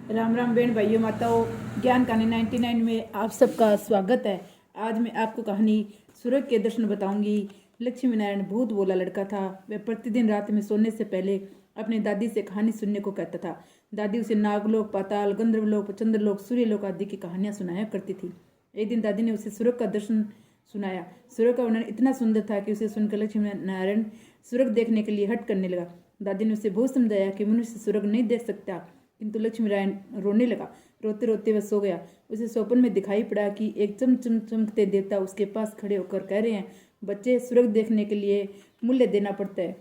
राम राम बहन भाइयों माताओं, ज्ञान कहानी 99 में आप सबका स्वागत है। आज मैं आपको कहानी सूरज के दर्शन बताऊंगी। लक्ष्मी नारायण भूत बोला लड़का था। वह प्रतिदिन रात में सोने से पहले अपनी दादी से कहानी सुनने को कहता था। दादी उसे नागलोक, पाताल, गंधर्वलोक, चंद्रलोक, सूर्यलोक आदि की कहानियां सुनाया करती थी। एक दिन दादी ने उसे सूरज का दर्शन सुनाया। सूरज का वर्णन इतना सुंदर था कि उसे सुनकर लक्ष्मी नारायण सूरज देखने के लिए हट करने लगा। दादी ने उसे बहुत समझाया कि मनुष्य सूरज नहीं देख सकता, किंतु लक्ष्मी नारायण रोने लगा। रोते रोते वह सो गया। उसे स्वप्न में दिखाई पड़ा कि एक चमचमते देवता उसके पास खड़े होकर कह रहे हैं, बच्चे, सूरज देखने के लिए मूल्य देना पड़ता है।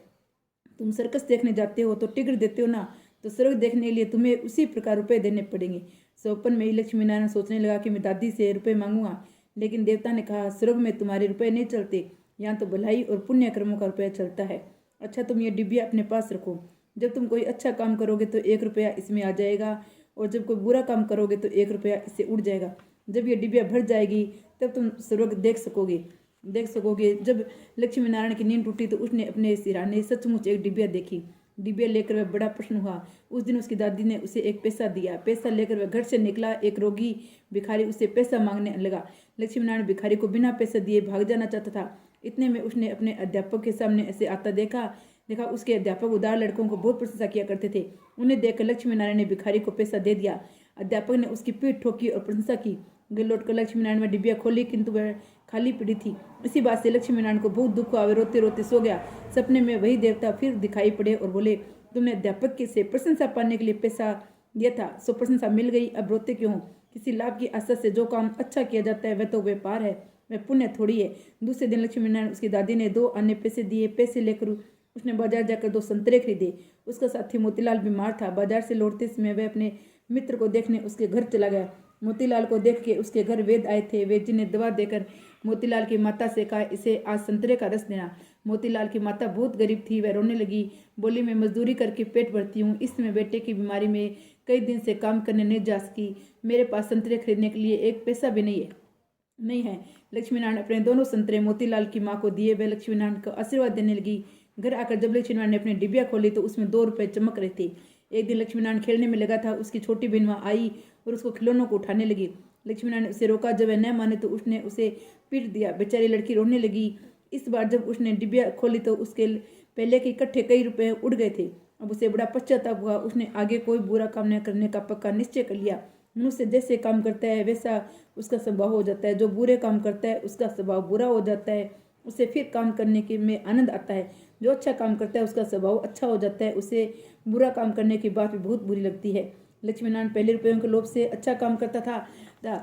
तुम सर्कस देखने जाते हो तो टिकट देते हो ना, तो सूरज देखने के लिए तुम्हें उसी प्रकार रुपए देने पड़ेंगे। स्वप्न में ही लक्ष्मी नारायण सोचने लगा कि मैं दादी से रुपए मांगूंगा, लेकिन देवता ने कहा, स्वर्ग में तुम्हारे रुपए नहीं चलते, यहाँ तो भलाई और पुण्य कर्मों का रुपया चलता है। अच्छा, तुम ये डिब्बिया अपने पास रखो। जब तुम कोई अच्छा काम करोगे तो 1 रुपया इसमें आ जाएगा, और जब कोई बुरा काम करोगे तो 1 रुपया इससे उड़ जाएगा। जब ये डिब्बिया भर जाएगी तब तुम स्वर्ग देख सकोगे। जब लक्ष्मी नारायण की नींद टूटी तो उसने अपने सिरहाने सचमुच एक डिब्बिया देखी। डिब्बिया लेकर वह बड़ा प्रसन्न हुआ। उस दिन उसकी दादी ने उसे एक पैसा दिया। पैसा लेकर वह घर से निकला। एक रोगी भिखारी उसे पैसा मांगने लगा। लक्ष्मी नारायण भिखारी को बिना पैसा दिए भाग जाना चाहता था। इतने में उसने अपने अध्यापक के सामने ऐसे आता देखा। उसके अध्यापक उदार लड़कों को बहुत प्रशंसा किया करते थे। उन्हें देखकर लक्ष्मी नारायण ने भिखारी को पैसा दे दिया। अध्यापक ने उसकी पीठ ठोकी और प्रशंसा की। वे लौटकर लक्ष्मी नारायण में डिब्बिया खोली, किंतु वह खाली पड़ी थी। इसी बात से लक्ष्मी नारायण को बहुत दुख हुआ। वे रोते रोते सो गया। सपने में वही देवता फिर दिखाई पड़े और बोले, तुमने अध्यापक के से प्रशंसा पाने के लिए पैसा दिया था, सो प्रशंसा मिल गई, अब रोते क्यों हो? किसी लाभ की आशा से जो काम अच्छा किया जाता है वह तो व्यापार है, वह पुण्य थोड़ी है। दूसरे दिन लक्ष्मी नारायण उसकी दादी ने 2 आने पैसे दिए। पैसे लेकर उसने बाजार जाकर 2 संतरे खरीदे। उसका साथी मोतीलाल बीमार था। बाजार से लौटते समय वह अपने मित्र को देखने उसके घर चला गया। मोतीलाल को देख के उसके घर वैद्य आए थे। वैद्य ने दवा देकर मोतीलाल की माता से कहा, इसे आज संतरे का रस देना। मोतीलाल की माता बहुत गरीब थी। वह रोने लगी, बोली, मैं मजदूरी करके पेट भरती हूँ। इस समय बेटे की बीमारी में कई दिन से काम करने नहीं जा सकी। मेरे पास संतरे खरीदने के लिए 1 पैसा भी नहीं है। लक्ष्मी नारायण अपने दोनों संतरे मोतीलाल की माँ को दिए। वह लक्ष्मी नारायण को आशीर्वाद देने लगी। घर आकर जब लक्ष्मी नारायण ने अपनी डिब्बिया खोली तो उसमें 2 रुपए चमक रहे थे। एक दिन लक्ष्मी नारायण खेलने में लगा था। उसकी छोटी बहन वहां आई और उसको खिलौनों को उठाने लगी। लक्ष्मी नारायण ने उसे रोका। जब वह न माने तो उसने उसे पीट दिया। बेचारी लड़की रोने लगी। इस बार जब उसने डिब्बिया खोली तो उसके पहले के इकट्ठे कई रुपए उड़ गए थे। अब उसे बड़ा पश्चाताप हुआ। उसने आगे कोई बुरा काम न करने का पक्का निश्चय कर लिया। मनुष्य जैसे काम करता है वैसा उसका स्वभाव हो जाता है। जो बुरे काम करता है उसका स्वभाव बुरा हो जाता है। उसे फिर काम करने के में आनंद आता है। जो अच्छा काम करता है उसका स्वभाव अच्छा हो जाता है। उसे बुरा काम करने की बात भी बहुत बुरी लगती है। लक्ष्मी नारायण पहले रुपयों के लोभ से अच्छा काम करता था।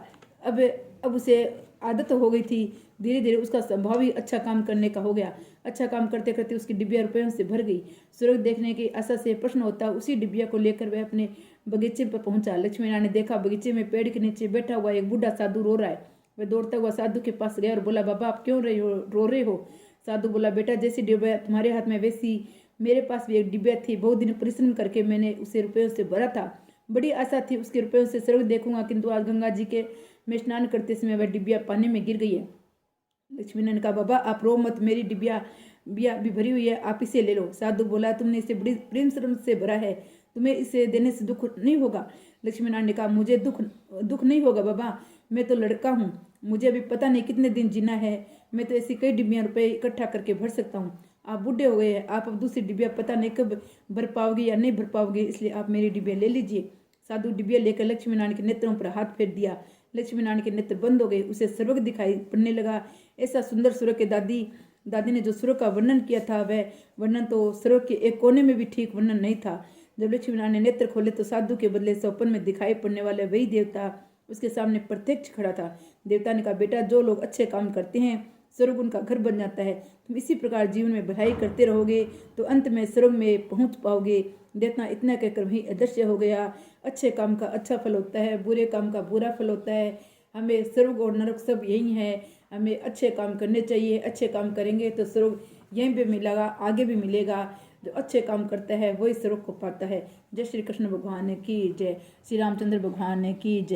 अब उसे आदत हो गई थी। धीरे धीरे उसका स्वभाव ही अच्छा काम करने का हो गया। अच्छा काम करते करते उसकी डिब्बिया रुपयों से भर गई। सूरज देखने की आशा से प्रश्न होता उसी डिब्बिया को लेकर वह अपने बगीचे पर पहुंचा। लक्ष्मी नारायण ने देखा, बगीचे में पेड़ के नीचे बैठा हुआ एक बूढ़ा साधु रो रहा है। वह दौड़ता हुआ साधु के पास गया और बोला, बाबा, आप क्यों रो रहे हो? साधु बोला, बेटा, जैसी डिब्बिया तुम्हारे हाथ में वैसी मेरे पास भी एक डिब्बिया थी। बहुत दिन परिश्रम करके मैंने उसे रुपयों से भरा था। बड़ी आशा थी उसके रुपयों से स्वर्ग देखूंगा, किंतु आज गंगा जी के में स्नान करते समय वह डिब्बिया पानी में गिर गई है। लक्ष्मी ने कहा, बाबा, आप रो मत, मेरी डिब्बिया भी भरी हुई है, आप इसे ले लो। साधु बोला, तुमने इसे बड़ी प्रेम श्रम से भरा है, तुम्हें इसे देने से दुख नहीं होगा। लक्ष्मी नारायण ने कहा, मुझे दुख नहीं होगा बाबा, मैं तो लड़का हूँ, मुझे अभी पता नहीं कितने दिन जीना है। मैं तो ऐसी कई डिब्बियाँ रुपये इकट्ठा करके भर सकता हूँ। आप बूढ़े हो गए हैं, आप अब दूसरी डिब्बिया पता नहीं कब भर पाओगे या नहीं भर पाओगे, इसलिए आप मेरी डिब्बिया ले लीजिए। साधु डिब्बिया लेकर लक्ष्मी नारायण के नेत्रों पर हाथ फेर दिया। लक्ष्मी नारायण के नेत्र बंद हो गए। उसे स्वर्ग दिखाई पड़ने लगा। ऐसा सुंदर स्वर्ग के दादी ने जो स्वर्ग का वर्णन किया था, वह वर्णन तो स्वर्ग के एक कोने में भी ठीक वर्णन नहीं था। जब लक्ष्मी नारायण ने नेत्र खोले तो साधु के बदले स्वप्न में दिखाई पड़ने वाले वही देवता उसके सामने प्रत्यक्ष खड़ा था। देवता ने कहा, बेटा, जो लोग अच्छे काम करते हैं स्वर्ग उनका घर बन जाता है। तुम इसी प्रकार जीवन में भलाई करते रहोगे तो अंत में स्वर्ग में पहुंच पाओगे। देवता इतना कहकर वही अदृश्य हो गया। अच्छे काम का अच्छा फल होता है, बुरे काम का बुरा फल होता है। हमें स्वर्ग और नरक सब यही है। हमें अच्छे काम करने चाहिए। अच्छे काम करेंगे तो स्वर्ग यहीं पे मिलेगा, आगे भी मिलेगा। जो अच्छे काम करता है वही स्वर्ग को पाता है। जय श्री कृष्ण भगवान की जय। श्री रामचंद्र भगवान की जय।